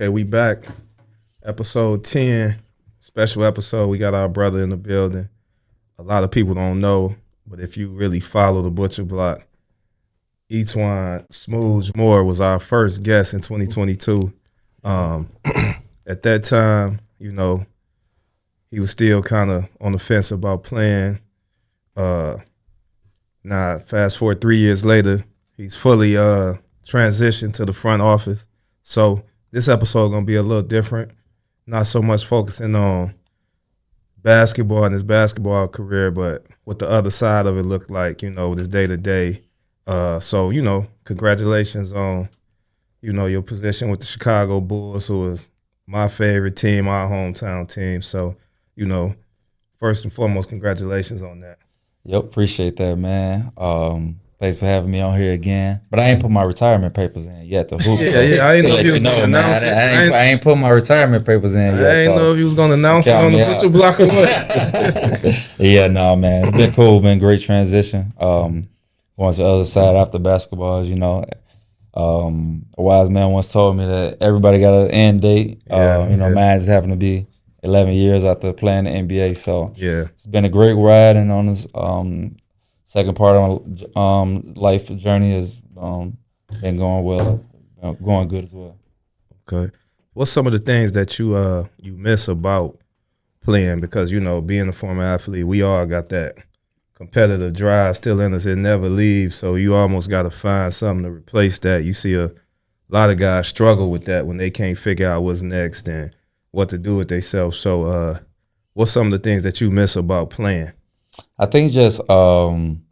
Okay, we back. Episode 10, special episode. We got our brother in the building. A lot of people don't know, but if you really follow the Butcher Block, Etwan Smooge Moore was our first guest in 2022. At that time, he was still kind of on the fence about playing. Now, fast forward 3 years later, he's fully transitioned to the front office. So this episode gonna be a little different. Not so much focusing on basketball and his basketball career, but what the other side of it looked like, with his day to day. So congratulations on, your position with the Chicago Bulls, who was my favorite team, our hometown team. So, first and foremost, congratulations on that. Yep, appreciate that, man. Thanks for having me on here again. But I ain't put my retirement papers in yet. The hoop. Yeah. I didn't know if you was going to announce it. I ain't put my retirement papers in yet. I didn't know if you was going to announce it on the Butcher Block or what. Yeah, no, man. It's been cool. Been a great transition. Going to the other side after basketball, a wise man once told me that everybody got an end date. Mine just happened to be 11 years after playing the NBA. So yeah, it's been a great ride, and on this second part of my life journey has been going well, going good as well. Okay, what's some of the things that you miss about playing? Because being a former athlete, we all got that competitive drive still in us. It never leaves. So you almost got to find something to replace that. You see a lot of guys struggle with that when they can't figure out what's next and what to do with themselves. So what's some of the things that you miss about playing? I think just one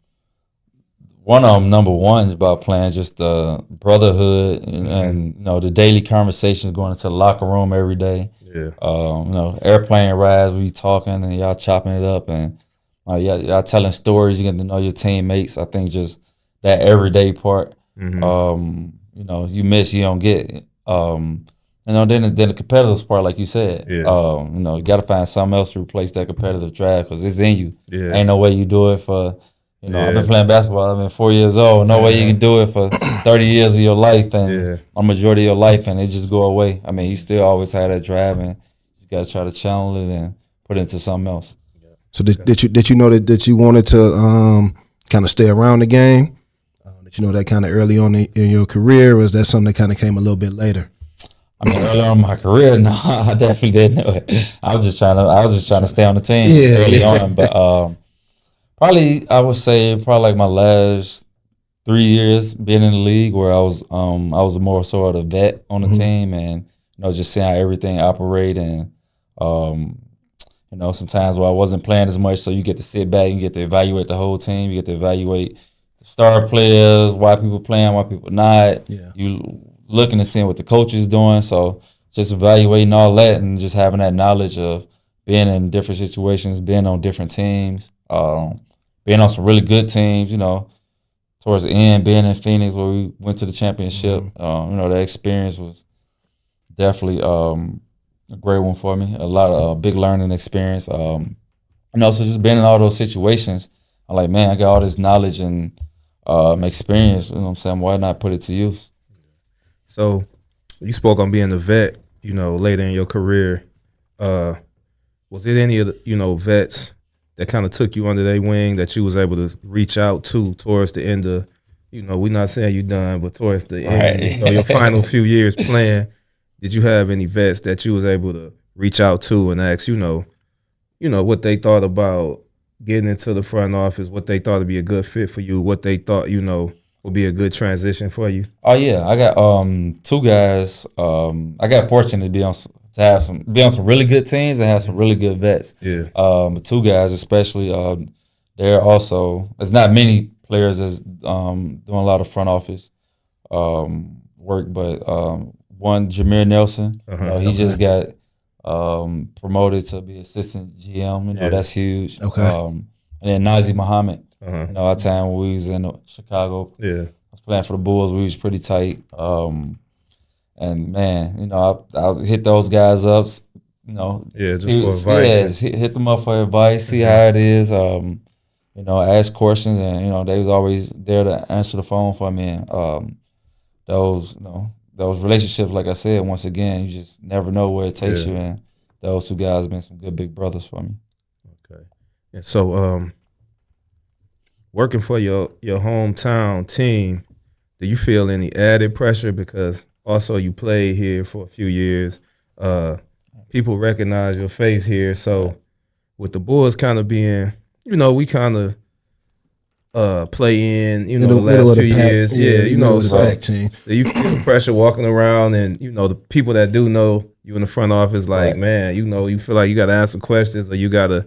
of them, number one, is about playing, just the brotherhood and the daily conversations going into the locker room every day. Yeah. Airplane rides, we talking and y'all chopping it up, and y'all telling stories. You get to know your teammates. I think just that everyday part. You miss, you don't get. Then the competitive part, like you said. Yeah. You got to find something else to replace that competitive drive because it's in you. Yeah. Ain't no way you do it for. I've been playing basketball. I've been 4 years old. No way you can do it for 30 years of your life and a majority of your life, and it just go away. I mean, you still always have that drive, and you got to try to channel it and put it into something else. So did you know that you wanted to kind of stay around the game? Did you know that kind of early on in your career, or was that something that kind of came a little bit later? I mean, early on in my career, no, I definitely didn't know it. I was just trying to stay on the team early on. But I would say like my last 3 years being in the league, where I was more sort of a vet on the team, and just seeing how everything operate, and sometimes where I wasn't playing as much, so you get to sit back and you get to evaluate the whole team. You get to evaluate the star players, why people playing, why people not. Yeah. You looking and seeing what the coach is doing. So just evaluating all that and just having that knowledge of being in different situations, being on different teams, being on some really good teams, towards the end, being in Phoenix where we went to the championship. That experience was definitely a great one for me. A lot of big learning experience. So just being in all those situations, I'm like, man, I got all this knowledge and experience, why not put it to use? So you spoke on being a vet, later in your career. Was it any of the, vets that kind of took you under their wing that you was able to reach out to towards the end of, we're not saying you done, but towards the end, your final few years playing? Did you have any vets that you was able to reach out to and ask, what they thought about getting into the front office, what they thought would be a good fit for you, what they thought, would be a good transition for you? Oh yeah, I got two guys. I got fortunate to be on some really good teams and have some really good vets. Yeah. But two guys especially, they're also, there's not many players that's doing a lot of front office work, but one, Jameer Nelson, he just got promoted to be assistant GM. That's huge. Okay. And then Nazi Muhammad. Our time when we was in Chicago. Yeah. I was playing for the Bulls. We was pretty tight. And man, I hit those guys up. Just for advice. Hit them up for advice. See how it is. Ask questions, and they was always there to answer the phone for me. And those those relationships, like I said, once again, you just never know where it takes Yeah. you. And those two guys have been some good big brothers for me. Okay. And so, working for your hometown team, do you feel any added pressure because also you played here for a few years? People recognize your face here, so with the Bulls kind of being, we kind of play in, the Middle last of the few pack. years, middle of the so pack team. do you feel the pressure walking around, and the people that do know you in the front office, like, Right. man, you feel like you got to answer questions or you got to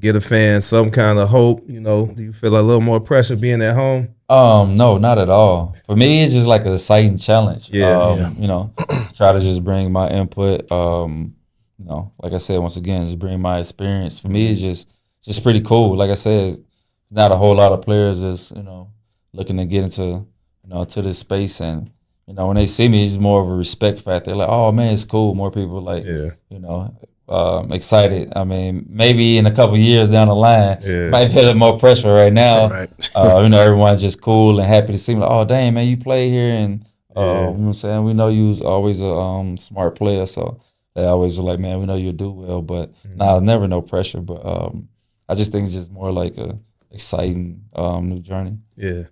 give a fan some kind of hope. Do you feel a little more pressure being at home? No, not at all. For me, it's just like an exciting challenge. Yeah. Try to just bring my input. Like I said, once again, just bring my experience. For me, it's just pretty cool. Like I said, not a whole lot of players is looking to get into to this space, and when they see me, it's more of a respect factor. They're like, oh man, it's cool. More people like Yeah. excited. I mean, maybe in a couple years down the line, Yeah. might be a little more pressure right now. Right. Everyone's just cool and happy to see me. Like, oh, dang, man, you play here, and Yeah. you know what I'm saying? We know you was always a smart player, so they always were like, man, we know you'll do well. But nah, never no pressure. But I just think it's just more like a exciting new journey. Yeah.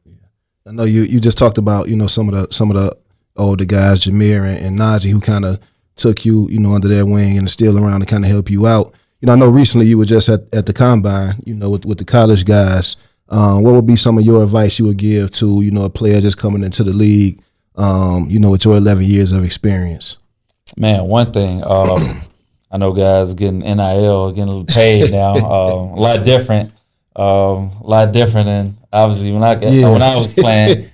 I know you just talked about some of the older guys, Jameer and Najee, who kind of took you under their wing and still around to kind of help you out. I know recently you were just at the combine, with the college guys. What would be some of your advice you would give to a player just coming into the league, with your 11 years of experience? Man, one thing, I know guys getting NIL, getting a little paid now, a lot different than obviously when I was playing.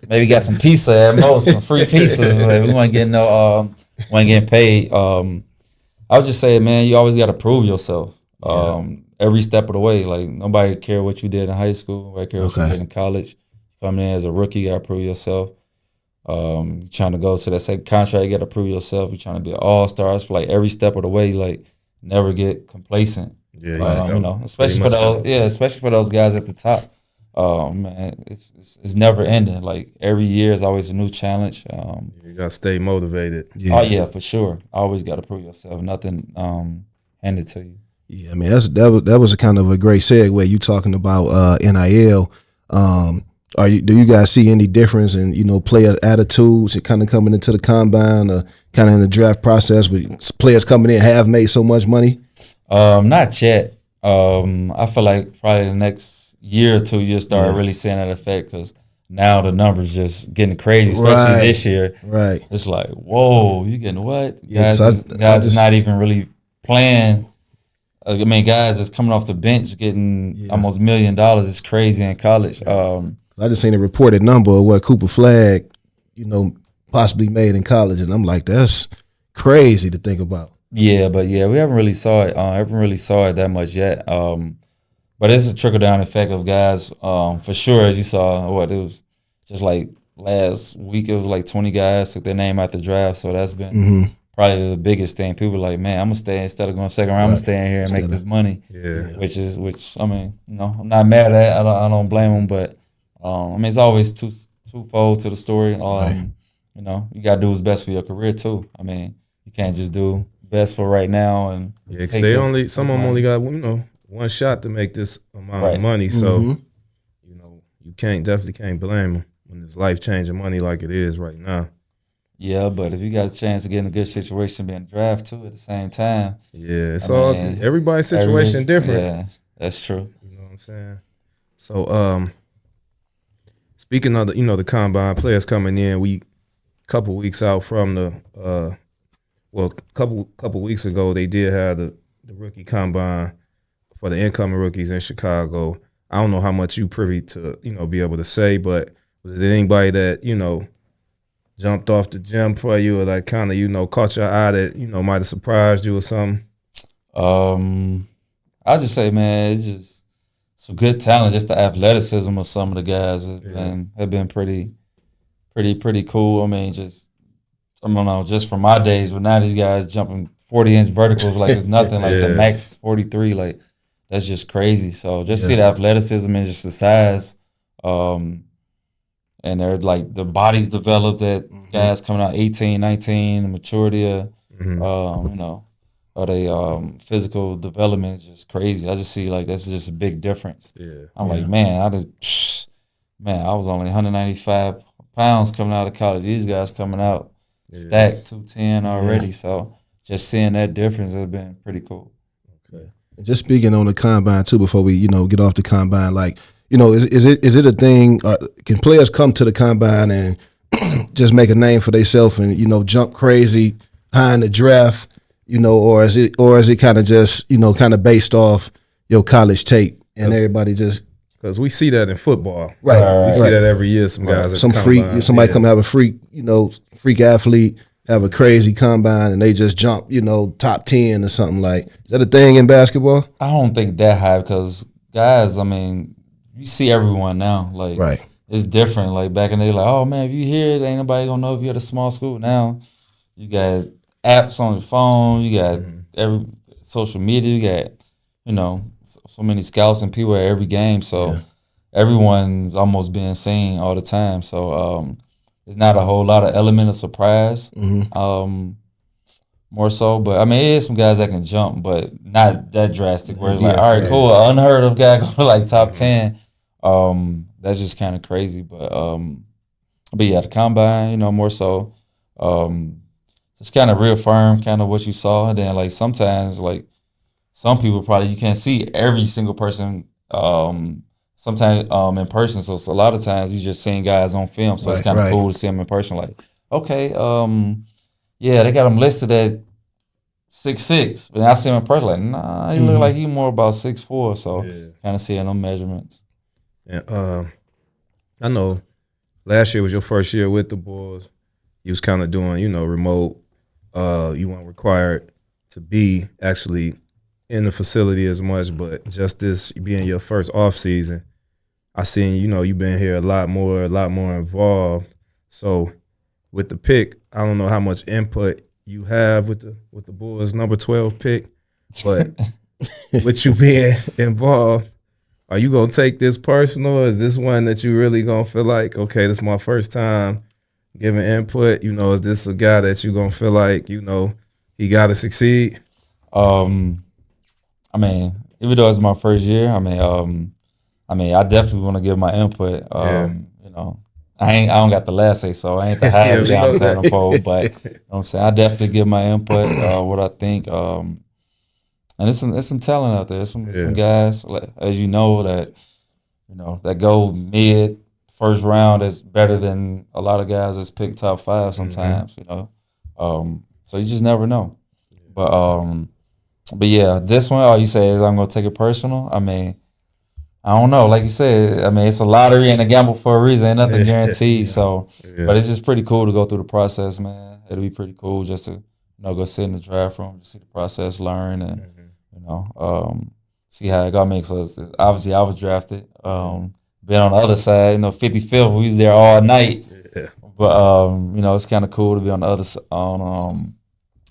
Maybe got some pizza at most, some free pizza. Like, we weren't getting paid. I would just say, man, you always got to prove yourself. Every step of the way. Like, nobody care what you did in high school. Nobody care what you did in college. Coming in as a rookie, you got to prove yourself. You're trying to go to that same contract, you got to prove yourself. You're trying to be an all-star. It's like every step of the way, like, never get complacent. Yeah. Especially for those guys at the top. Man, it's never ending. Like, every year is always a new challenge. You gotta stay motivated. Oh yeah, for sure. Always got to prove yourself. Nothing handed to you. Yeah, I mean that was a kind of a great segue. You talking about NIL? Do you guys see any difference in player attitudes and kind of coming into the combine, or kind of in the draft process with players coming in have made so much money? Not yet. I feel like probably the next year or two you'll start really seeing that effect, because now the numbers just getting crazy, especially this year. Right. It's like, whoa, you getting what? Yeah, guys is not even really playing. I mean, guys just coming off the bench getting almost $1 million. It's crazy in college. I just seen a reported number of what Cooper Flagg, possibly made in college, and I'm like, that's crazy to think about. Yeah, but we haven't really saw it. That much yet. But it's a trickle down effect of guys. For sure, as you saw, it was just like last week. It was like 20 guys took their name out the draft. So that's been probably the biggest thing. People are like, man, I'm gonna stay instead of going second round. I'm gonna stay in here and make this money. Yeah. Which I mean, I'm not mad at. I don't blame them, but I mean, it's always twofold to the story. You gotta do what's best for your career too. I mean, you can't just do best for right now and some of them only got one shot to make this amount of money. So you definitely can't blame them when it's life changing money like it is right now. Yeah, but if you got a chance to get in a good situation, being draft too at the same time. Yeah, everybody's situation different. Yeah, that's true. You know what I'm saying? So speaking of the combine players coming in, we couple weeks out from the couple weeks ago they did have the rookie combine for the incoming rookies in Chicago. I don't know how much you privy to be able to say, but was there anybody that jumped off the gym for you, or like kind of caught your eye that might have surprised you or something? I'll just say, man, it's just some good talent. Just the athleticism of some of the guys have been pretty cool. I mean, I don't know, just from my days, but now these guys jumping 40-inch verticals like it's nothing. Like the max 43, like that's just crazy. So just see the athleticism and just the size. and they're like the bodies developed that guys coming out 18, 19, the maturity of you know, or they physical development is just crazy. I just see like that's just a big difference. Yeah. I'm like, man, I was only 195 pounds coming out of college. These guys coming out stacked 210 already. So just seeing that difference has been pretty cool. Okay. Just speaking on the combine too, before we get off the combine, like is it a thing? Can players come to the combine and just make a name for themselves and jump crazy high in the draft, or is it kind of just kind of based off your college tape and everybody just because we see that in football, right? We see that every year. Some guys, at some the freak, combine, somebody come have a freak athlete. Have a crazy combine and they just jump, top 10 or something like. Is that a thing in basketball? I don't think that high because guys, I mean, you see everyone now. Like, right. It's different. Like back in the day, like, oh man, if you here, ain't nobody gonna know if you're at a small school. Now, you got apps on your phone, you got every social media, you got, so many scouts and people at every game. So everyone's almost being seen all the time. So it's not a whole lot of element of surprise, more so. But I mean, it is some guys that can jump, but not that drastic. Where it's like, all right, cool, an unheard of guy go to like top 10. That's just kind of crazy. But yeah, the combine, more so, just kind of reaffirm kind of what you saw. And then like sometimes like some people probably you can't see every single person. Sometimes in person, so a lot of times you just seeing guys on film, so it's kind of cool to see them in person. Like, okay, yeah, they got him listed at 6'6", but I see him in person, like, nah, he look like he more about 6'4", so kind of seeing them measurements. And I know last year was your first year with the Bulls. You was kind of doing, remote. You weren't required to be actually in the facility as much, but just this being your first off season, I seen you've been here a lot more involved. So with the pick, I don't know how much input you have with the Bulls number 12 pick, but with you being involved, are you gonna take this personal? Or is this one that you really gonna feel like, okay, this is my first time giving input? Is this a guy that you gonna feel like he got to succeed? I mean, even though it's my first year, I mean, I definitely want to give my input. I don't got the last say, so I ain't the highest guy on the totem pole, but I'm saying I definitely give my input, what I think. And there's some talent out there. There's some guys, as you know, that go mid first round is better than a lot of guys that's pick top 5 sometimes. So you just never know. But yeah, this one, all you say is I'm gonna take it personal. I mean, I don't know. Like you said, I mean, it's a lottery and a gamble for a reason. Ain't nothing guaranteed. So, but it's just pretty cool to go through the process, man. It'll be pretty cool just to go sit in the draft room, see the process, learn, and see how it got me. So obviously, I was drafted. Been on the other side, 55th. We was there all night. But it's kind of cool to be on the other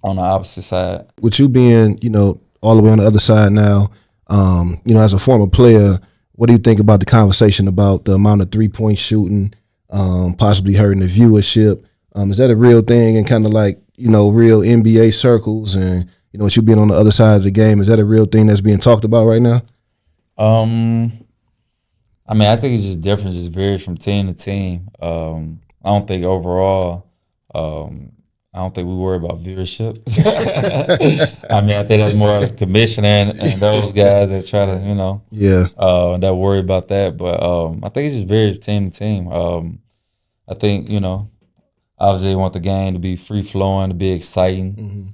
on the opposite side. With you being, all the way on the other side now, as a former player, what do you think about the conversation about the amount of 3-point shooting, possibly hurting the viewership? Is that a real thing and kind of like, real NBA circles and, with you being on the other side of the game, is that a real thing that's being talked about right now? I mean, I think it's just different, just varies from team to team. I don't think overall, I don't think we worry about viewership. I mean, I think that's more of the commissioner and those guys that try to, that worry about that. But I think it just varies team to team. I think, obviously they want the game to be free flowing, to be exciting.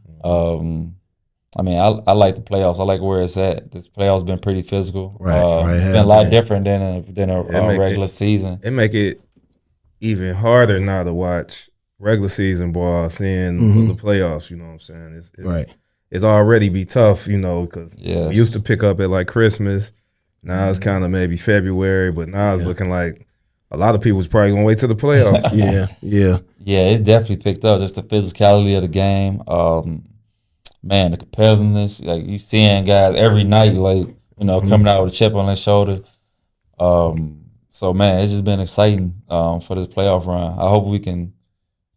I mean, I like the playoffs. I like where it's at. This playoffs been pretty physical. It's been a lot different than a regular season. It make it even harder now to watch regular season ball, seeing the playoffs. You know what I'm saying? It's already be tough, because we used to pick up at like Christmas. Now it's kind of maybe February, but now it's looking like a lot of people's probably gonna wait till the playoffs. Yeah, it's definitely picked up. Just the physicality of the game. Man, the competitiveness. Like you seeing guys every night, like coming out with a chip on their shoulder. So man, it's just been exciting for this playoff run. I hope we can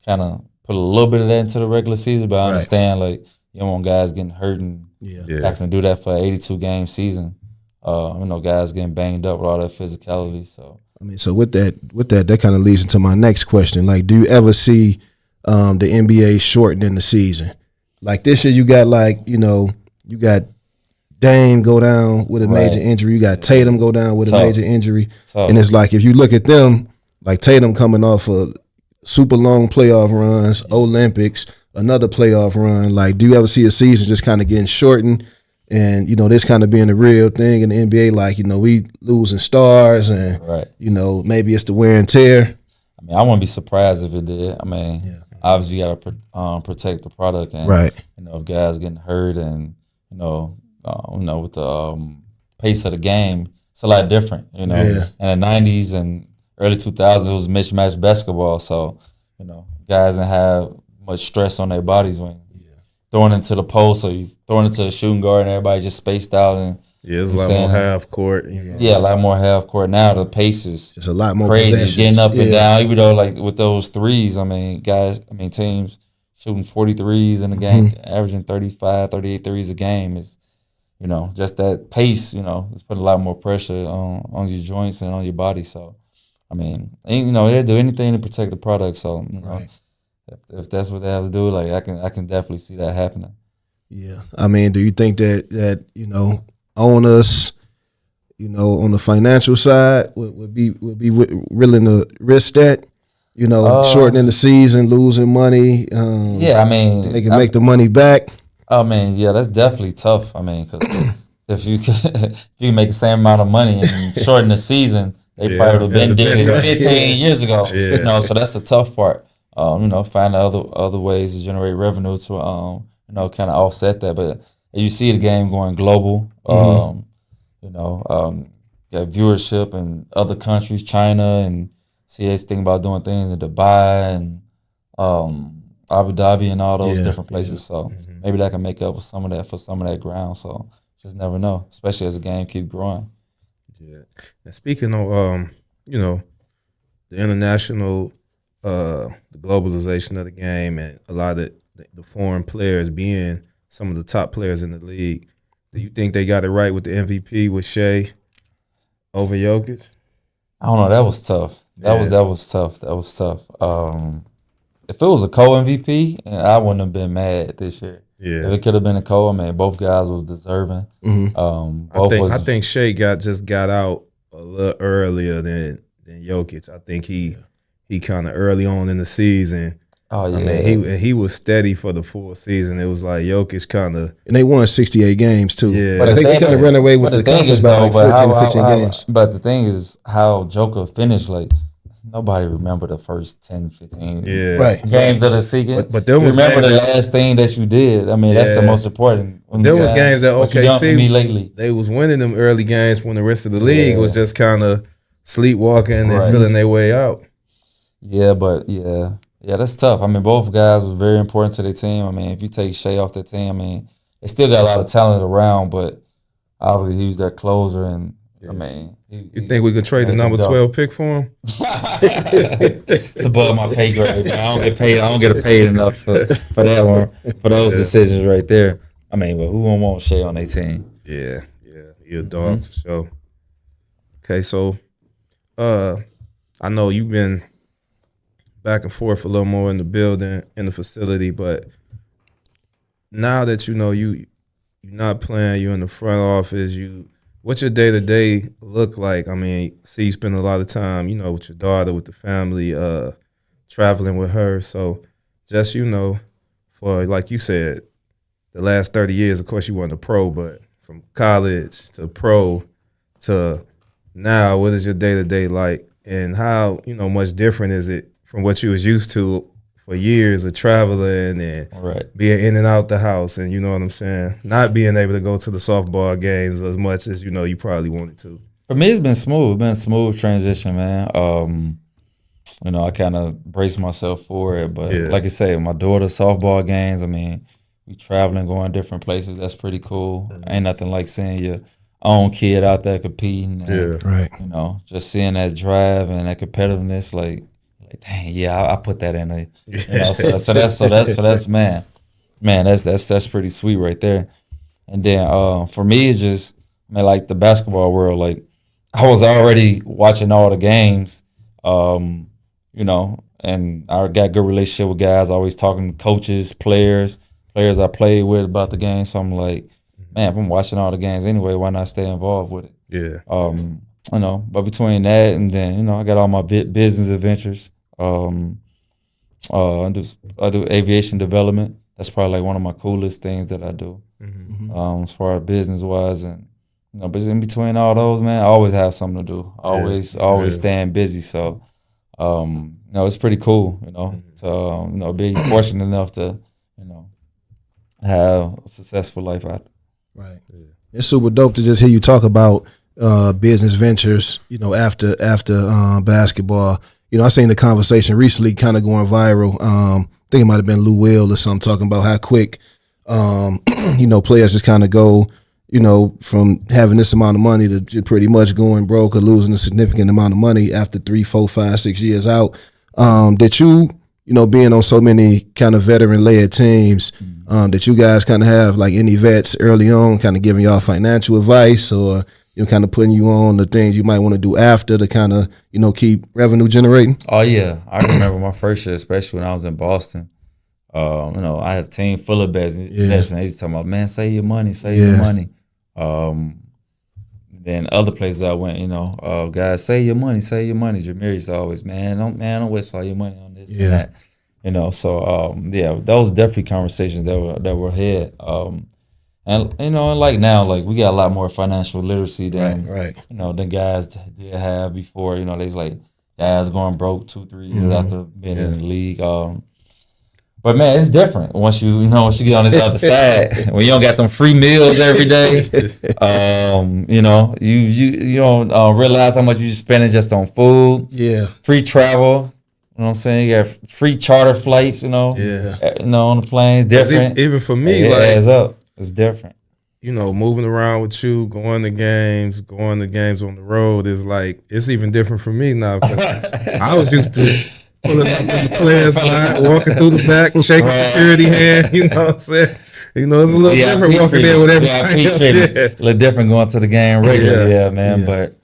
kind of put a little bit of that into the regular season, but I understand like you don't want guys getting hurt and having to do that for an 82 game season. Guys getting banged up with all that physicality. So I mean, so with that kind of leads into my next question. Like, do you ever see the NBA shortening the season? Like this year, you got you got Dame go down with a major injury. You got Tatum go down with a major injury. And it's like if you look at them, like Tatum coming off of super long playoff runs, Olympics, another playoff run. Like, do you ever see a season just kind of getting shortened? And, this kind of being a real thing in the NBA, like, we losing stars and, maybe it's the wear and tear. I mean, I wouldn't be surprised if it did. I mean, obviously you got to protect the product. And, if guys getting hurt and, with the pace of the game, it's a lot different, In the 90s and early 2000s, it was mismatched basketball. So, guys didn't have much stress on their bodies when throwing into the post or you throwing into a shooting guard and everybody just spaced out. And it's a lot more half court. Yeah, a lot more half court. Now the pace is just a lot more crazy, getting up and down. Even though, like, with those threes, teams shooting 40 threes in a game, averaging 35, 38 threes a game is, just that pace, it's putting a lot more pressure on your joints and on your body. So, they'll do anything to protect the product. So, if that's what they have to do, like I can definitely see that happening. Yeah, I mean, do you think that owners, on the financial side would be willing to risk that? Shortening the season, losing money. They can make the money back. That's definitely tough. Cause if you make the same amount of money and shorten the season, they probably would have been doing it 15 years ago. So that's the tough part. Find other ways to generate revenue to kind of offset that. But you see the game going global. Got viewership in other countries, China, and CA's thinking about doing things in Dubai and Abu Dhabi and all those different places. So maybe that can make up for some of that ground. So just never know, especially as the game keep growing. Yeah. And speaking of the international the globalization of the game and a lot of the foreign players being some of the top players in the league, do you think they got it right with the MVP with Shea over Jokic? I don't know. That was tough. That was tough. If it was a co-MVP, I wouldn't have been mad this year. Yeah. If it could have been a co, both guys was deserving. I think Shea got out a little earlier than Jokic. I think he kind of early on in the season. Oh yeah, he was steady for the full season. It was like Jokic kind of, and they won 68 games too. Yeah, but I think they kind of ran away with the conference by like 14, 15 games. But the thing is, how Joker finished, like nobody remember the first 10, 15 games of the season. But there was remember the last thing that you did. That's the most important. There was games that what you done for me lately. They was winning them early games when the rest of the league was just kind of sleepwalking and feeling their way out. Yeah, but that's tough. Both guys was very important to their team. If you take Shea off their team, they still got a lot of talent around, but obviously he was their closer. And you think we could trade the number 12 pick for him? It's above my pay grade, man. I don't get paid. I don't get paid enough for that one, for those decisions right there. But who won't want Shea on their team? Yeah, you're a dog for sure. Okay, so I know you've been back and forth a little more in the building, in the facility, but now that you're not playing, you're in the front office, what's your day-to-day look like? See you spend a lot of time, with your daughter, with the family, traveling with her. So just, for, like you said, the last 30 years, of course, you weren't a pro, but from college to pro to now, what is your day-to-day like? And how, much different is it from what you was used to for years of traveling and being in and out the house, and you know what I'm saying? Not being able to go to the softball games as much as, you probably wanted to. For me, it's been smooth. It's been a smooth transition, man. I kind of braced myself for it. But like I say, my daughter's softball games, we traveling, going different places. That's pretty cool. Ain't nothing like seeing your own kid out there competing. And, Yeah. Right. you know, just seeing that drive and that competitiveness, like dang, yeah, I put that in there. You know, so that's man, that's pretty sweet right there. And then for me, it's just like the basketball world. Like I was already watching all the games, you know, and I got good relationship with guys. Always talking to coaches, players I played with about the game. So I'm like, man, if I'm watching all the games anyway, why not stay involved with it? Yeah. You know, but between that and then, you know, I got all my business adventures. I do aviation development. That's probably like one of my coolest things that I do. As far as business wise, and you know, but in between all those, man, I always have something to do. Always staying busy. So, you know, it's pretty cool. You know, to you know, being fortunate enough to, you know, have a successful life out there. Right. It's super dope to just hear you talk about business ventures, you know, after basketball. You know, I seen the conversation recently kind of going viral. I think it might have been Lou Will or something talking about how quick, you know, players just kind of go, you know, from having this amount of money to pretty much going broke or losing a significant amount of money after 3, 4, 5, 6 years out. That you know, being on so many kind of veteran-led teams, that you guys kind of have like any vets early on kind of giving y'all financial advice or, you know, kind of putting you on the things you might want to do after to kind of, you know, keep revenue generating? Oh yeah, I remember my first year, especially when I was in Boston. You know, I had a team full of vets, and they just talking about, man, save your money, save your money. Then other places I went, you know, guys, save your money. Jameer used to always, don't waste all your money on this and that. You know, so those definitely conversations that were had. And you know, and like now, like we got a lot more financial literacy than you know than guys did have before. You know, there's like guys going broke 2-3 years after being in the league. But man, it's different once you get on this other side when you don't got them free meals every day. You know, you don't realize how much you're spending just on food. Yeah, free travel. You know what I'm saying? You got free charter flights. You know, you know, on the planes. Different. Even for me, it like adds up. It's different. You know, moving around with you, going to games on the road is like, it's even different for me now. I was used to pulling up in the players line, walking through the back, shaking security hand, you know what I'm saying? You know, it's a little different walking there with everybody else. A little different going to the game regularly, man. But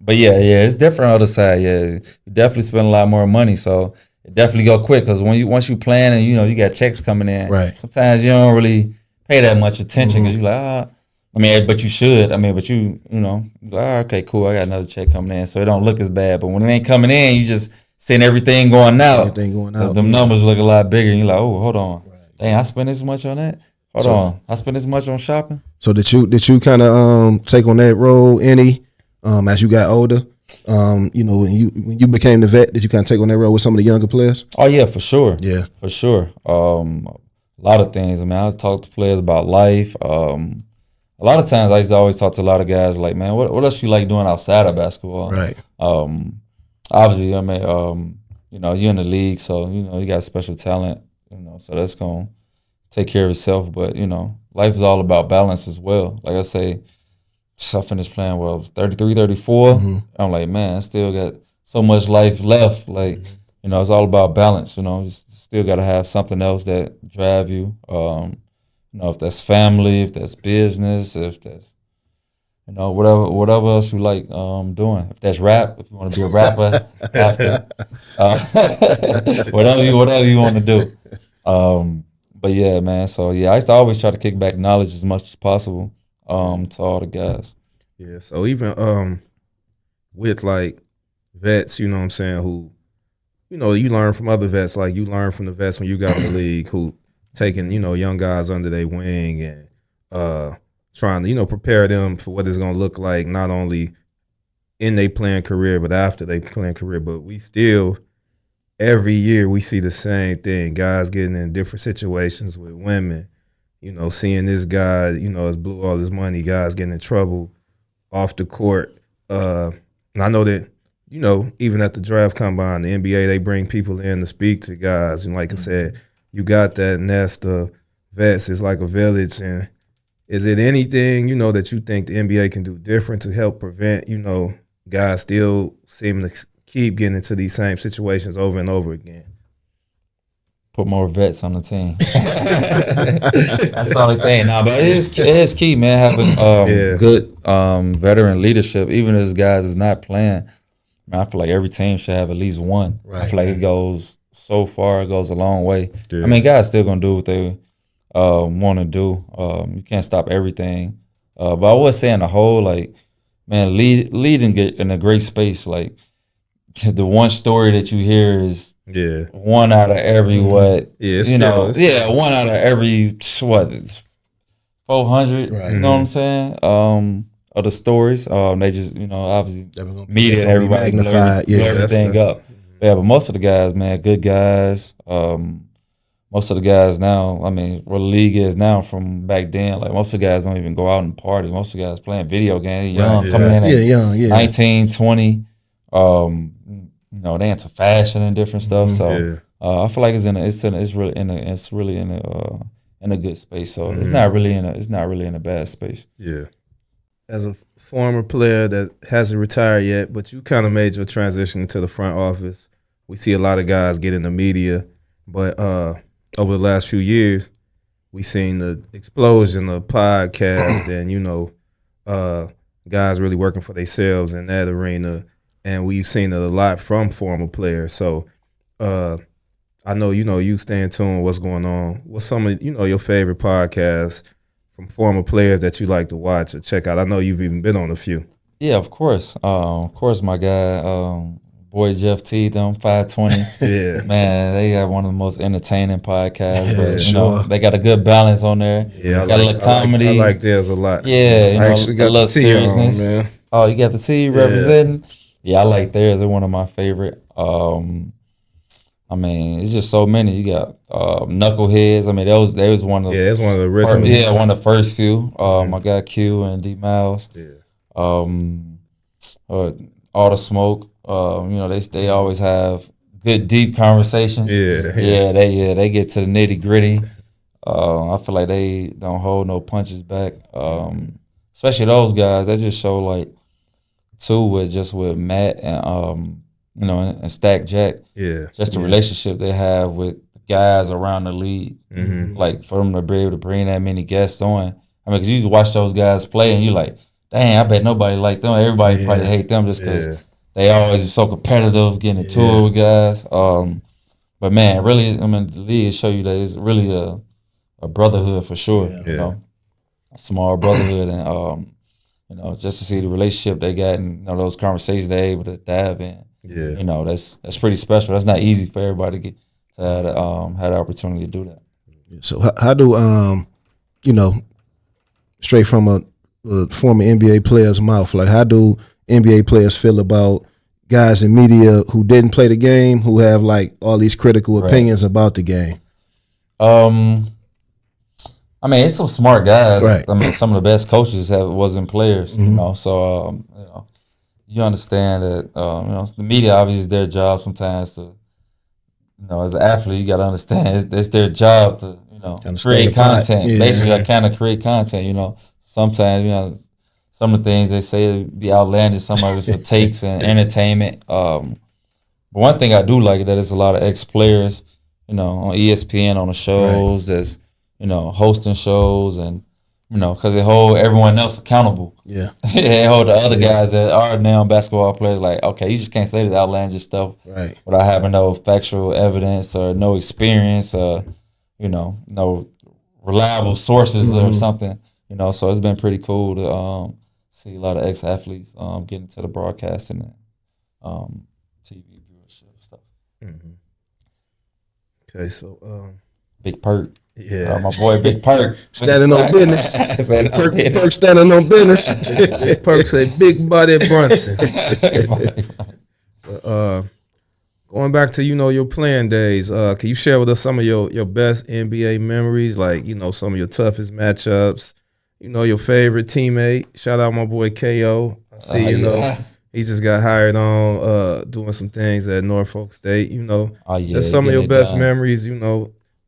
it's different on the other side. Yeah, you definitely spend a lot more money, so it definitely go quick because once you plan and you know you got checks coming in, sometimes you don't really pay that much attention because you're like, but you should. But you know, like, okay, cool, I got another check coming in, so it don't look as bad. But when it ain't coming in, you just seeing everything going out. Them numbers look a lot bigger, and you're like, oh, hold on, dang, I spend this much on that. Hold on, I spend this much on shopping. So did you kind of take on that role as you got older? You know, when you became the vet, did you kind of take on that role with some of the younger players? Oh yeah, for sure. Yeah, for sure. A lot of things. I was talking to players about life. A lot of times I used to always talk to a lot of guys like, man, what else you like doing outside of basketball? Right. Obviously, you know, you're in the league, so you know you got special talent. You know, so that's gonna take care of itself. But you know, life is all about balance as well. Like I say, I finished playing I was 33, 34. I'm like, man, I still got so much life left. Like, you know, it's all about balance. You know, you still got to have something else that drive you. You know, if that's family, if that's business, if that's, you know, whatever else you like doing. If that's rap, if you want to be a rapper, after, whatever you want to do. But yeah, man. So yeah, I used to always try to kick back knowledge as much as possible to all the guys. Yeah. So even with like vets, you know what I'm saying, who, you know, you learn from other vets, like you learn from the vets when you got in the league who taking, you know, young guys under their wing and trying to, you know, prepare them for what it's going to look like, not only in their playing career, but after they playing career. But we still, every year we see the same thing, guys getting in different situations with women, you know, seeing this guy, you know, has blew all his money, guys getting in trouble off the court. And I know that, you know, even at the draft combine, the NBA, they bring people in to speak to guys. And like I said, you got that nest of vets. It's like a village. And, is it anything, that you think the NBA can do different to help prevent, guys still seem to keep getting into these same situations over and over again? Put more vets on the team. That's the only thing. No, but it is key, man, having good veteran leadership, even as guys is not playing. Man, I feel like every team should have at least one. Right. I feel like it goes so far, it goes a long way. Yeah. I mean, guys still gonna do what they want to do. You can't stop everything. But I would say in the whole, like, man, leading in a great space. Like, the one story that you hear is one out of every one out of every 400. Right. You know what I'm saying? Of the stories, they just obviously media and everybody blur everything up. Yeah, but most of the guys, man, good guys. Most of the guys now, I mean, where the league is now from back then, like most of the guys don't even go out and party. Most of the guys playing video games, coming in at 19, 20. They into fashion and different stuff. So I feel like it's really in a good space. So it's not really in a bad space. Yeah. As a former player that hasn't retired yet, but you kind of made your transition into the front office. We see a lot of guys get in the media, but over the last few years, we seen the explosion of podcasts and guys really working for themselves in that arena. And we've seen it a lot from former players. So I know, you stay in tune with what's going on. What's some of, your favorite podcasts from former players that you like to watch or check out? I know you've even been on a few. Yeah, of course. My guy, boy Jeff T, them 520. Yeah. Man, they got one of the most entertaining podcasts. But, they got a good balance on there. Yeah, got a little comedy. I like theirs a lot. Yeah, I actually got the T on, man. Oh, you got the T representing? Yeah, I like theirs. They're one of my favorite. I mean, it's just so many. You got Knuckleheads. I mean, that was one of the it's one of the original. One of the first few. I got Q and D Miles. Yeah. All the Smoke. They always have good deep conversations. Yeah. They get to the nitty gritty. I feel like they don't hold no punches back. Especially those guys. They just show like too with Matt and and Stack Jack. Yeah. Just the relationship they have with guys around the league. Mm-hmm. Like for them to be able to bring that many guests on. I mean, because you just watch those guys play and you like, dang, I bet nobody like them. Everybody probably hate them just because they always are so competitive, getting into it with guys. But man, really, I mean, the league show you that it's really a brotherhood for sure. Yeah. A small brotherhood, and just to see the relationship they got and those conversations they're able to dive in. Yeah. That's pretty special. That's not easy for everybody to have the opportunity to do that. So how do straight from a former NBA player's mouth, like how do NBA players feel about guys in media who didn't play the game, who have like all these critical opinions about the game? I mean, it's some smart guys. Right. I mean, some of the best coaches wasn't players, So, you understand that, the media obviously is their job sometimes to, as an athlete, you got to understand it's their job to, create content. Yeah. Basically, I kind of create content, Sometimes, some of the things they say be outlandish, some of it's for takes and entertainment. But one thing I do like is that there's a lot of ex-players, on ESPN on the shows that's, hosting shows and, because they hold everyone else accountable. Yeah. They hold the other guys that are now basketball players like, okay, you just can't say this outlandish stuff without having no factual evidence or no experience or, no reliable sources or something. So it's been pretty cool to see a lot of ex-athletes get into the broadcasting and TV viewership stuff. Mm-hmm. Okay, so Big Perk. Yeah, my boy Big Perk. Standing on business. Perk standing on business. Perk say big body Brunson. Going back to, your playing days, can you share with us some of your best NBA memories, like, some of your toughest matchups, your favorite teammate? Shout out my boy KO. I see, he just got hired on doing some things at Norfolk State, just some of your best memories,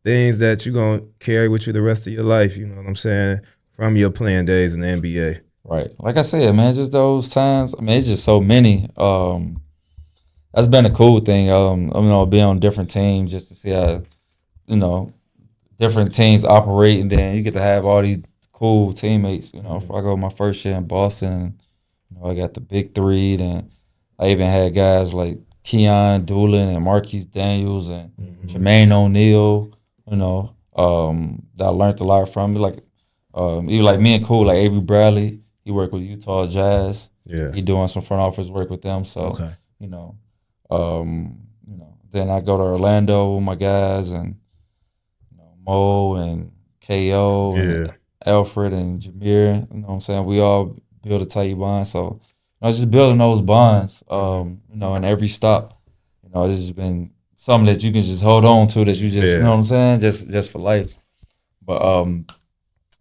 things that you're going to carry with you the rest of your life, you know what I'm saying, from your playing days in the NBA? Right. Like I said, man, just those times. I mean, it's just so many. That's been a cool thing. Being on different teams just to see how, different teams operate, and then you get to have all these cool teammates. If I go my first year in Boston, I got the big three. Then I even had guys like Keon Doolin and Marquise Daniels and Jermaine O'Neal. That I learned a lot from. Like even like me and cool like Avery Bradley. He worked with Utah Jazz. Yeah. He doing some front office work with them. So Okay. Then I go to Orlando with my guys and Mo and KO and Alfred and Jameer. You know what I'm saying? We all build a tight bond. So just building those bonds, in every stop. It's just been something that you can just hold on to that you just you know what I'm saying? Just for life. But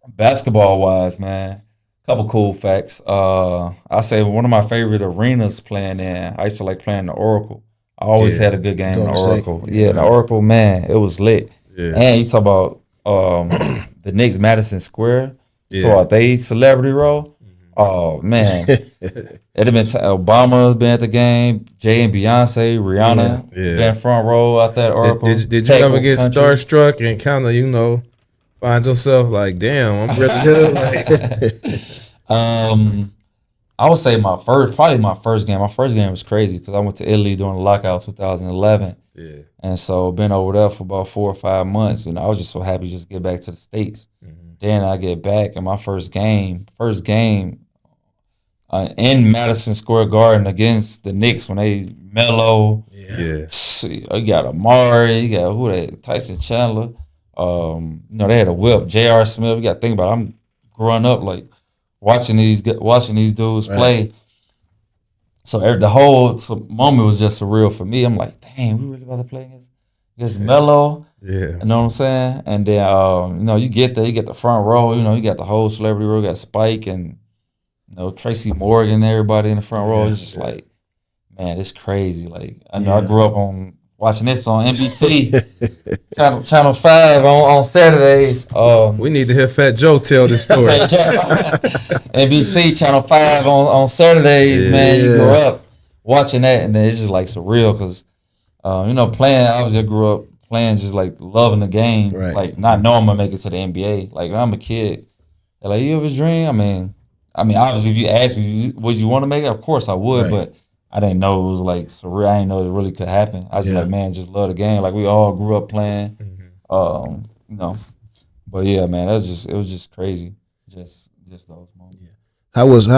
basketball wise, man, couple cool facts. I say one of my favorite arenas playing in, I used to like playing the Oracle. I always had a good game in the Oracle. Yeah, the Oracle, man, it was lit. Yeah. And you talk about the Knicks Madison Square. Yeah. So they celebrity row. Oh man, it'd have been Obama been at the game, Jay and Beyonce, Rihanna been front row out that Oracle. Did you ever get starstruck and kind of find yourself like, damn, I'm really good? I would say my first game. My first game was crazy because I went to Italy during the lockout 2011. Yeah. And so been over there for about 4 or 5 months, and I was just so happy just to get back to the States. Mm-hmm. Then I get back, and my first game in Madison Square Garden against the Knicks when they Melo. Yeah. You got Amari, you got Tyson Chandler. They had a whip. J.R. Smith. You got to think about it. I'm growing up like watching these dudes play. So the whole moment was just surreal for me. I'm like, dang, we really about to play against Melo. Yeah. You know what I'm saying? And then you get there, you get the front row. You got the whole celebrity row. You got Spike and Tracy Morgan, everybody in the front row. It's just like, man, it's crazy. Like I grew up on watching this on NBC, Channel 5 on Saturdays. We need to hear Fat Joe tell this story. NBC, Channel 5 on Saturdays, man. You grew up watching that, and then it's just like surreal because, playing, obviously I grew up playing just like loving the game, like not knowing I'm going to make it to the NBA. Like when I'm a kid, they're like, you have a dream? I mean, obviously if you ask me, would you want to make it? Of course I would, but I didn't know it was like surreal. I didn't know it really could happen. I was just like, man, just love the game. Like we all grew up playing, But yeah, man, it was just crazy. Just those moments. Yeah. How was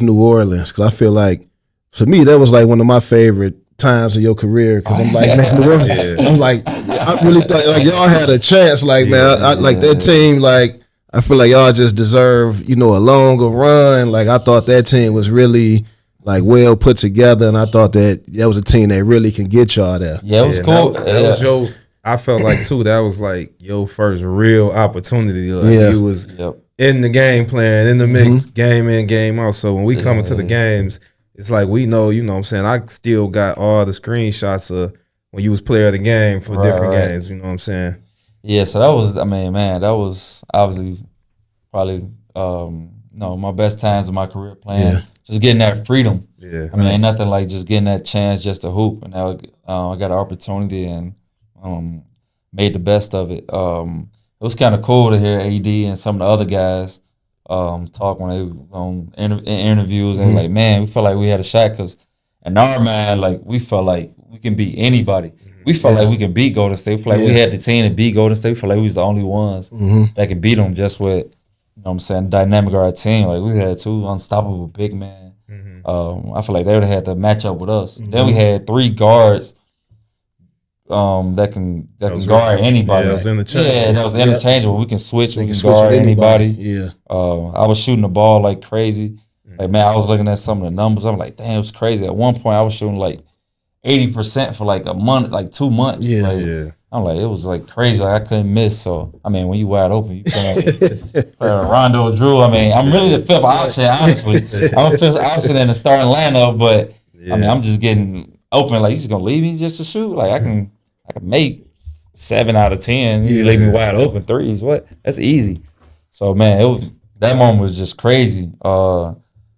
New Orleans? Because I feel like for me that was like one of my favorite times of your career. Because I'm like, man, New Orleans. I'm like, I really thought like y'all had a chance. Like, man, I like that team. Like, I feel like y'all just deserve, a longer run. Like I thought that team was really like well put together, and I thought that was a team that really can get y'all there. Yeah, it was cool. That was I felt like too. That was like your first real opportunity. Like you was in the game plan, in the mix, game in, game out. So when we come into the games, it's like we know. You know what I'm saying? I still got all the screenshots of when you was player of the game for different games. You know what I'm saying? Yeah, so that was, that was obviously probably, my best times of my career playing. Yeah. Just getting that freedom. Yeah. Ain't nothing like just getting that chance just to hoop. And now I got an opportunity and made the best of it. It was kind of cool to hear AD and some of the other guys talk when they were on interviews. And like, man, we felt like we had a shot because in our mind, like, we felt like we can beat anybody. We felt like we could beat Golden State. We felt like we had the team to beat Golden State. We felt like we was the only ones that could beat them just with, dynamic of our team. Like we had 2 unstoppable big men. I feel like they would have had to match up with us. Then we had 3 guards that can guard anybody. Yeah, that was interchangeable. That was interchangeable. We can switch. We can guard anybody. Yeah. I was shooting the ball like crazy. Like, man, I was looking at some of the numbers. I'm like, damn, it was crazy. At one point, I was shooting like 80% for like a month, like 2 months. I'm like, it was like crazy. Like I couldn't miss. So when you wide open, you play Rondo, Drew. I'm really the 5th option, honestly. I'm the 5th option in the starting lineup, but I'm just getting open. Like, you just gonna leave me just to shoot? Like I can make 7 out of 10. You leave me wide open threes. What? That's easy. So man, that moment was just crazy.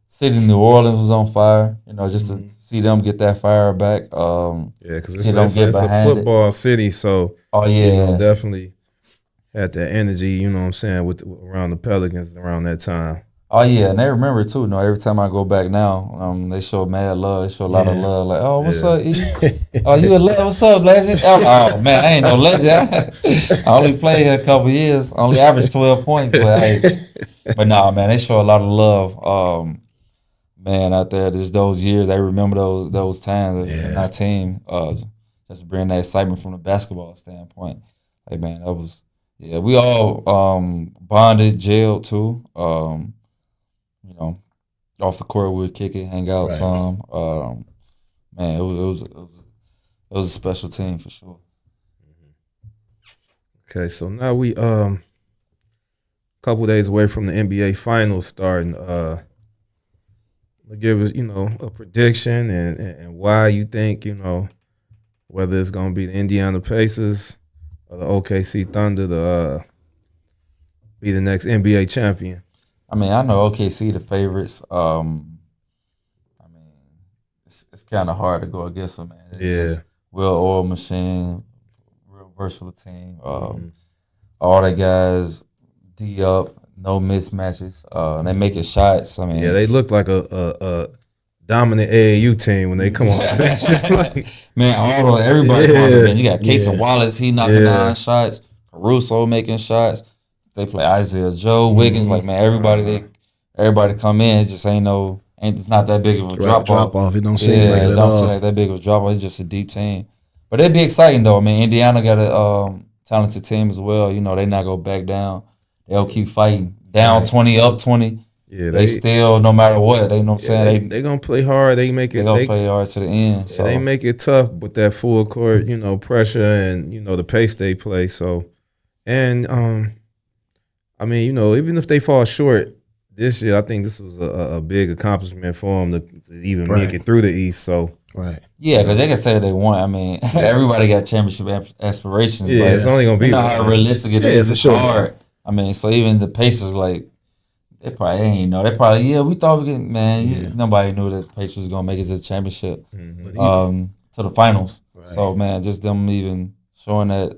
City of New Orleans was on fire. You know, just to see them get that fire back. Yeah, because see them get it's a behind it. football city, so Oh you know, yeah, definitely had that energy. You know what I'm saying with around the Pelicans around that time. oh yeah, and they remember it too. You know, every time I go back now, they show mad love. They show a lot of Yeah. love. Like, oh, what's Yeah. up, E? Oh, you a legend? What's up, legend? Oh man, I ain't no legend. I only played here a couple years. Only averaged 12 points, but nah, man, they show a lot of love. Man, out there, just those years, they remember those times in our team. Just bring that excitement from the basketball standpoint. Like man, that was yeah. We all bonded, jailed too. You know, off the court we would kick it, hang out Right. some. Man, it was a special team for sure. Okay, so now we couple days away from the NBA Finals starting. Give us a prediction and why you think whether it's gonna be the Indiana Pacers or the OKC Thunder to be the next NBA champion. I mean, I know OKC the favorites. I mean, it's kind of hard to go against them, man. Yeah. Well-oiled machine, real versatile team. All the guys D up, no mismatches. They making shots. I mean, Yeah, they look like a dominant AAU team when they come on the bench. Like, man, everybody come on the Yeah. bench. You got Casey Yeah. Wallace, he knocking Yeah. down shots. Caruso making shots. They play Isaiah Joe, Wiggins. Like man, everybody come in. It just it's not that big of a drop off. It don't seem like it It at don't seem all. like that big of a drop off. It's just a deep team. But it'd be exciting though. I mean, Indiana got a talented team as well. You know, they not gonna back down. They'll keep fighting. Down Right. 20, up 20. yeah, They still, no matter what, they know what I'm saying. they gonna play hard. They make They it. gonna play hard to the end. So They make it tough with that full court, pressure and the pace they play. So, and I mean, even if they fall short this year, I think this was a big accomplishment for them to even Right. make it through the East. So, Right. yeah, because they can say what they want. I mean, everybody got championship aspirations. yeah, but it's only gonna be you know how one. realistic it Yeah, is. for It's sure. hard. I mean, so even the Pacers, like, they probably ain't know. They probably, we thought we could, man. Yeah. Nobody knew that the Pacers was gonna make it to the championship, Mhm. But to the finals. Right. So man, just them even showing that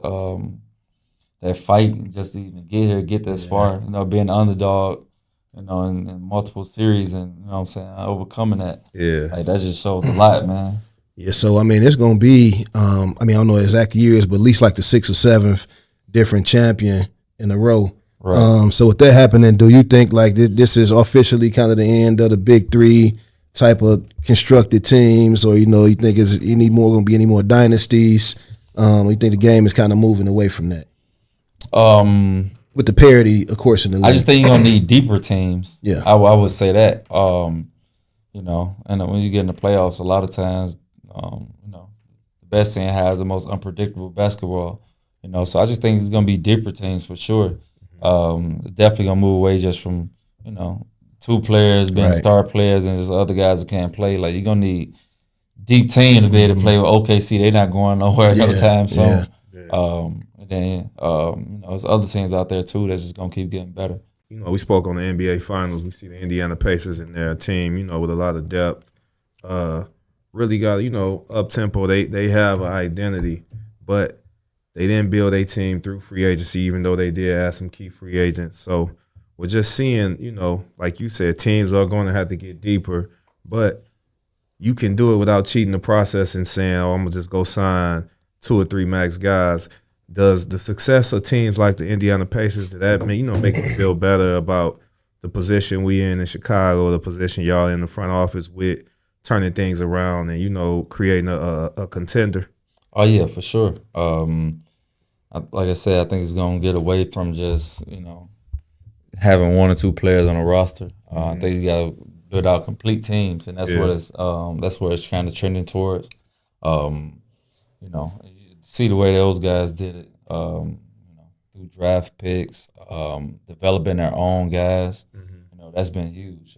that fight, just to even get here, get this far. Being the underdog, in multiple series, and you know what I'm saying, overcoming that. Yeah, Like that just shows a lot, man. Yeah, so I mean, it's going to be. I don't know exact years, but at least like the 6th or 7th different champion in a row. Right. So with that happening, do you think like this is officially kind of the end of the big three type of constructed teams, or you think is any more going to be any more dynasties? You think the game is kind of moving away from that with the parity, of course, in the league? I just think you're gonna need deeper teams. Yeah. I would say that. And when you get in the playoffs, a lot of times, the best team has the most unpredictable basketball. So I just think it's gonna be deeper teams for sure. Definitely gonna move away just from two players being Right. star players and just other guys that can't play. Like you're gonna need deep team to be able to play with OKC. They're not going nowhere no Yeah, time soon. yeah. And then there's other teams out there too that's just gonna keep getting better. we spoke on the NBA Finals. We see the Indiana Pacers in their team, with a lot of depth. Really got up tempo. They have an identity, but they didn't build a team through free agency, even though they did add some key free agents. So we're just seeing, like you said, teams are going to have to get deeper, but you can do it without cheating the process and saying, "Oh, I'm gonna just go sign 2 or 3 max guys." Does the success of teams like the Indiana Pacers, did that make you feel better about the position we in Chicago, the position y'all in the front office with turning things around and creating a contender? Oh yeah, for sure. Like I said, I think it's gonna get away from just having 1 or 2 players on a roster. I think you gotta build out complete teams, and that's where it's kind of trending towards. See the way those guys did it. Through draft picks, developing their own guys. That's been huge.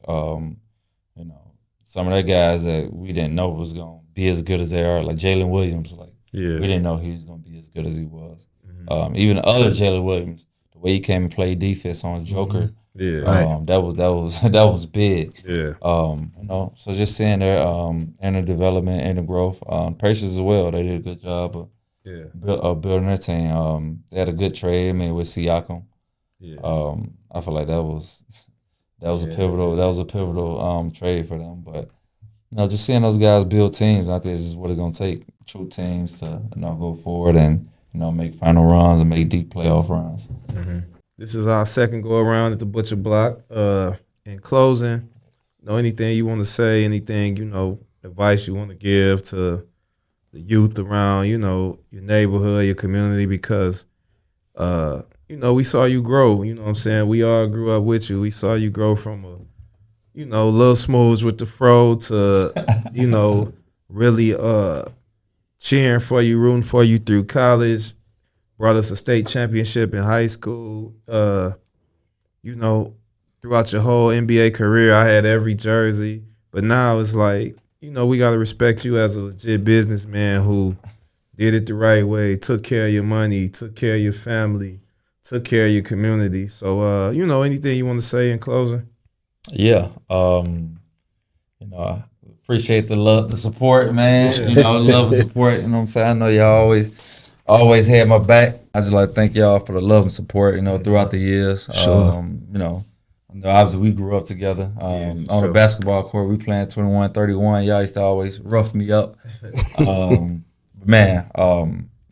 Some of the guys that we didn't know was gonna be as good as they are, like Jalen Williams. Like Yeah. we didn't know he was gonna be as good as he was. Even the other Jalen Williams, the way he came and played defense on Joker. Yeah. That was big. Yeah. So just seeing their inner development, inner growth. Pacers as well, they did a good job of Yeah. building their team. They had a good trade, with Siakam. Yeah. I feel like that was a pivotal trade for them. But just seeing those guys build teams, I think is just what it's gonna take. True teams to go forward and make final runs and make deep playoff runs. This is our second go around at the Butcher Block. In closing, anything you want to say, anything, advice you want to give to the youth around, your neighborhood, your community, because, we saw you grow, you know what I'm saying? We all grew up with you. We saw you grow from a, Lil Smooths with the fro to, really cheering for you, rooting for you through college. Brought us a state championship in high school. Throughout your whole NBA career, I had every jersey. But now it's like, we got to respect you as a legit businessman who did it the right way, took care of your money, took care of your family, took care of your community. So, anything you want to say in closing? Yeah. I appreciate the love, the support, man. Love and support. You know what I'm saying? I know y'all always had my back. I just like to thank y'all for the love and support, throughout the years. Sure. Obviously we grew up together. On the basketball court, we playing 21-31. Y'all used to always rough me up. I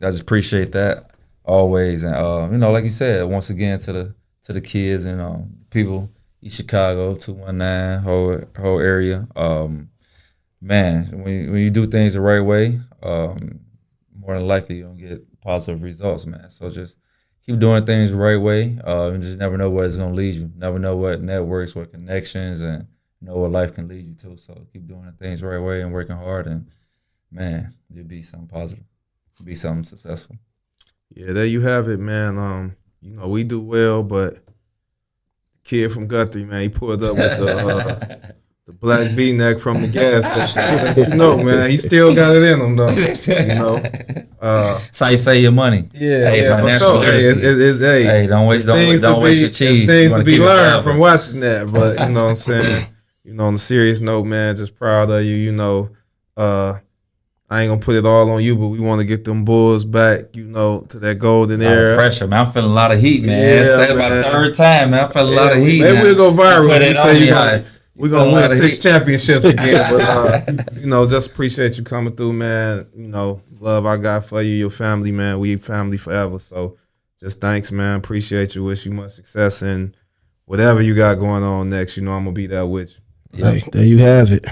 just appreciate that always. And like you said, once again to the kids and people in Chicago, 219, whole area. When you do things the right way, more than likely you're gonna get positive results, man. So just keep doing things the right way. You just never know where it's gonna lead you. Never know what networks, what connections, and what life can lead you to. So keep doing things the right way and working hard, and you'll be something positive, be something successful. Yeah, there you have it, man. We do well, but the kid from Guthrie, man, he pulled up with the black V-neck from the gas station. Man, he still got it in him, though. That's how you save your money. Yeah, for sure. Hey, don't waste your cheese. There's things to be learned from watching that, but you know what I'm saying? On a serious note, man, just proud of you. I ain't gonna put it all on you, but we want to get them Bulls back, to that golden era. Pressure, man. I'm feeling a lot of heat, man. Yeah, it's about the third time, man. I'm feeling a lot of heat. Maybe we'll go viral. We're going to win 6 championships again. But, just appreciate you coming through, man. Love I got for you, your family, man. We family forever. So just thanks, man. Appreciate you. Wish you much success in whatever you got going on next. I'm going to be there with you. Hey, there you have it.